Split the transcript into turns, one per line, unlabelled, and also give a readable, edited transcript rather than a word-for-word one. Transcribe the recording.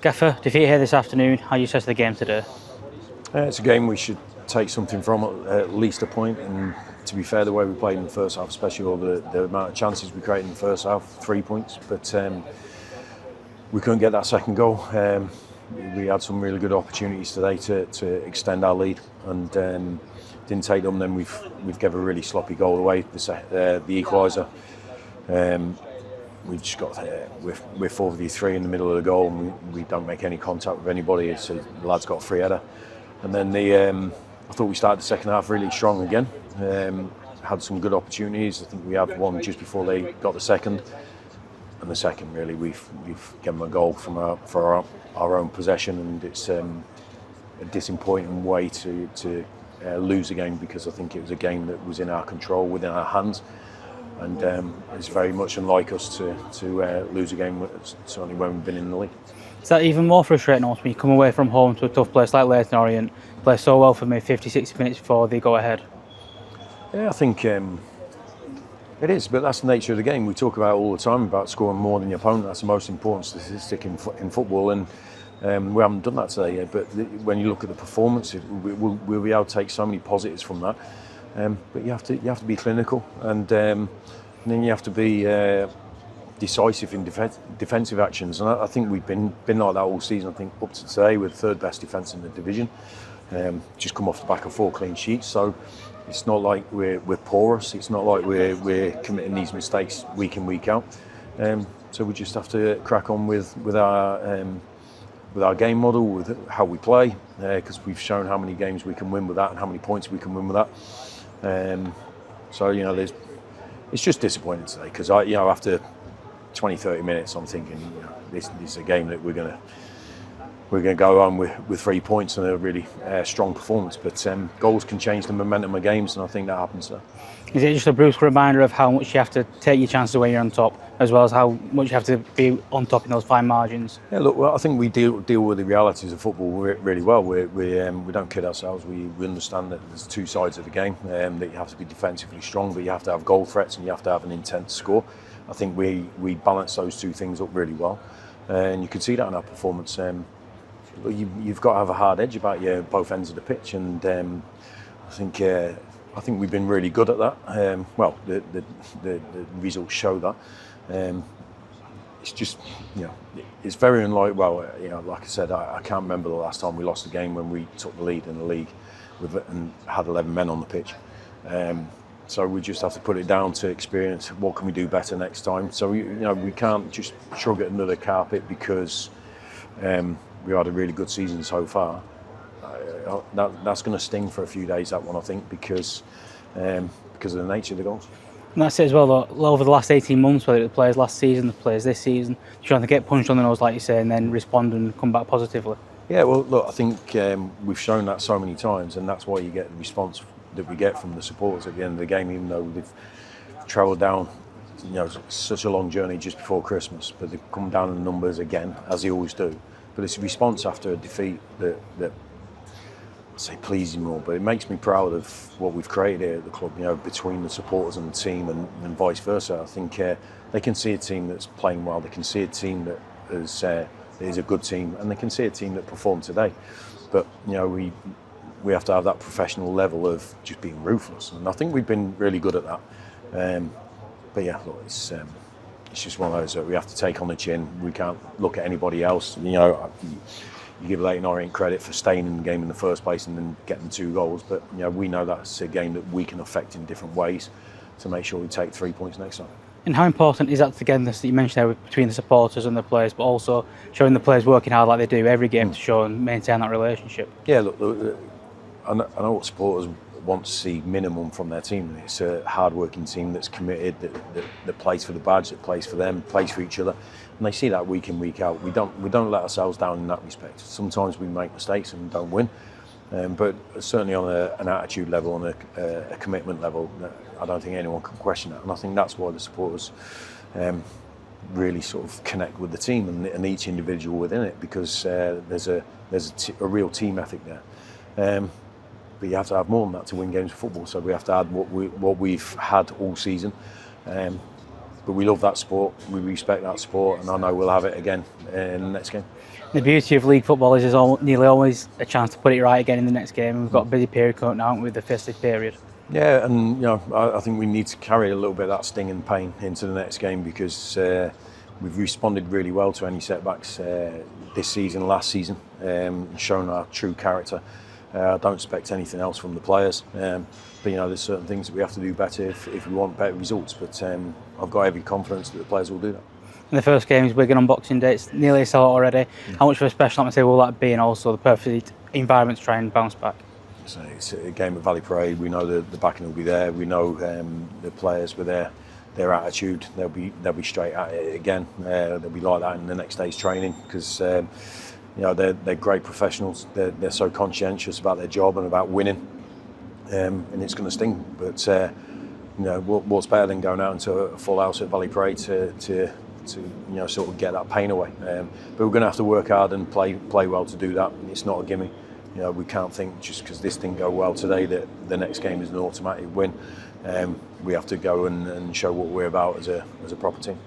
Gaffer, defeat here this afternoon. How do you assess the game today?
It's a game we should take something from, at least a point. And to be fair, the way we played in the first half, especially all the amount of chances we created in the first half, 3 points. But we couldn't get that second goal. We had some really good opportunities today to extend our lead, and didn't take them. Then we've given a really sloppy goal away, the equaliser. We've just got we're 4v3 in the middle of the goal, and we don't make any contact with anybody. So the lads got a free header, and then I thought we started the second half really strong again. Had some good opportunities. I think we had one just before they got the second, and the second really we've given them a goal from our own possession, and it's a disappointing way to lose a game, because I think it was a game that was in our control, within our hands. And it's very much unlike us to lose a game, certainly when we've been in the league.
Is that even more frustrating when you come away from home to a tough place like Leyton Orient, play so well for me 50-60 minutes before they go ahead?
Yeah, I think it is, but that's the nature of the game. We talk about all the time about scoring more than your opponent. That's the most important statistic in football, and we haven't done that today yet. But when you look at the performance, we'll be able to take so many positives from that. But you have to be clinical, and then you have to be decisive in defensive actions. And I think we've been like that all season. I think up to today we're the third best defence in the division. Just come off the back of 4 clean sheets, so it's not like we're porous. It's not like we're committing these mistakes week in, week out. So we just have to crack on with our game model, with how we play, because we've shown how many games we can win with that and how many points we can win with that. So it's just disappointing today, because after 20-30 minutes I'm thinking this is a game that we're going to go on with 3 points and a really strong performance. But goals can change the momentum of games, and I think that happens there.
Is it just a brusque reminder of how much you have to take your chances when you're on top, as well as how much you have to be on top in those fine margins? Yeah,
look, I think we deal with the realities of football really well. We don't kid ourselves. We understand that there's 2 sides of the game, that you have to be defensively strong, but you have to have goal threats and you have to have an intent to score. I think we balance those 2 things up really well, and you can see that in our performance. You've got to have a hard edge about you both ends of the pitch, and I think we've been really good at that. The results show that. It's just, it's very unlike. Like I said, I can't remember the last time we lost a game when we took the lead in the league and had 11 men on the pitch. So we just have to put it down to experience. What can we do better next time? So we can't just shrug it under the carpet because we had a really good season so far. That's going to sting for a few days, that one, I think, because of the nature of the goals.
And that's it as well, though. Over the last 18 months, whether it the players last season, the players this season, trying to get punched on the nose, like you say, and then respond and come back positively.
Yeah, well, look, I think we've shown that so many times, and that's why you get the response that we get from the supporters at the end of the game, even though they've travelled down such a long journey just before Christmas, but they've come down in numbers again, as they always do. But it's a response after a defeat that I say pleases me more, but it makes me proud of what we've created here at the club, between the supporters and the team, and vice versa. I think they can see a team that's playing well, they can see a team that is a good team, and they can see a team that performed today. But we have to have that professional level of just being ruthless, and I think we've been really good at that. But yeah, look, it's just one of those that we have to take on the chin. We can't look at anybody else. You give Leyton Orient credit for staying in the game in the first place and then getting 2 goals, but we know that's a game that we can affect in different ways to make sure we take 3 points next time.
And how important is that togetherness that you mentioned there between the supporters and the players, but also showing the players working hard like they do every game to show and maintain that relationship? Yeah,
look, I know what supporters want to see minimum from their team. It's a hard-working team that's committed, that plays for the badge, that plays for them, plays for each other, and they see that week in, week out. We don't let ourselves down in that respect. Sometimes we make mistakes and don't win, but certainly on an attitude level, on a commitment level, I don't think anyone can question that. And I think that's why the supporters really sort of connect with the team and each individual within it, because there's a real team ethic there. But you have to have more than that to win games of football. So we have to add what we've had all season. but we love that sport, we respect that sport, and I know we'll have it again in the next game.
The beauty of league football is there's nearly always a chance to put it right again in the next game. We've got a busy period coming now with the festive period.
Yeah, and I think we need to carry a little bit of that sting and pain into the next game, because we've responded really well to any setbacks this season, last season, shown our true character. I don't expect anything else from the players, but there's certain things that we have to do better if we want better results. But I've got every confidence that the players will do that.
And the first game is Wigan on Boxing Day. It's nearly a sellout already. How much of a special atmosphere will that be, and also the perfect environment to try and bounce back?
So it's a game at Valley Parade. We know the backing will be there. We know the players were there. Their attitude, they'll be straight at it again. They'll be like that in the next day's training, because they're great professionals. They're so conscientious about their job and about winning, and it's going to sting. But what's better than going out into a full house at Valley Parade to sort of get that pain away. But we're going to have to work hard and play well to do that. It's not a gimme. We can't think just because this didn't go well today that the next game is an automatic win. We have to go and show what we're about as a proper team.